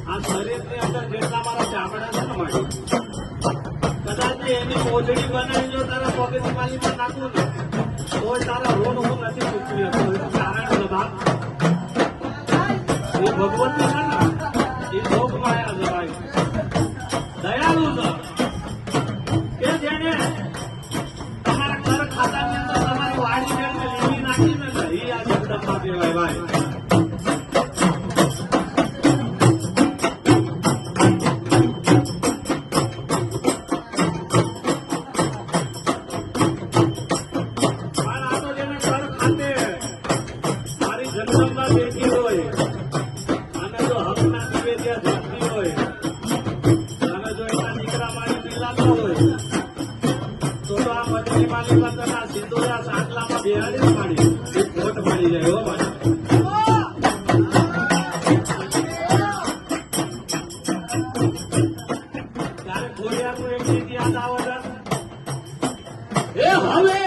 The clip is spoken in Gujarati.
આ શરીરની અંદર જેટલા મારા ચામડા છે ને મારી કદાચ એની મોજડી બનાવી જો તારા પોકેટ માલીમાં નાખું ને તો તારા રોડ હું નથી ચૂકવી શકતો. કારણ સભા એ ભગવતી છે ને એ ભોગ માયા છે ભાઈ, દયાળુ છે કે જેને તમારા ઘર ખાતાની અંદર તમારી વાડી જેને લીલી નાખીને એ આ જગદંબા કહેવાય ભાઈ. જગદંબા બેઠી હોય અને જો હકના નિવેદ્યા ધરતી હોય અને જો એના દીકરા મારી મિલાતા હોય તો આ મજરી માલી બંધના સિંદુરા સાંકલામાં બેહાડી પાડી એ ખોટ પડી જાય હો ભાઈ. ત્યારે ખોડિયાનું એક ગીત યાદ આવે છે, એ હવે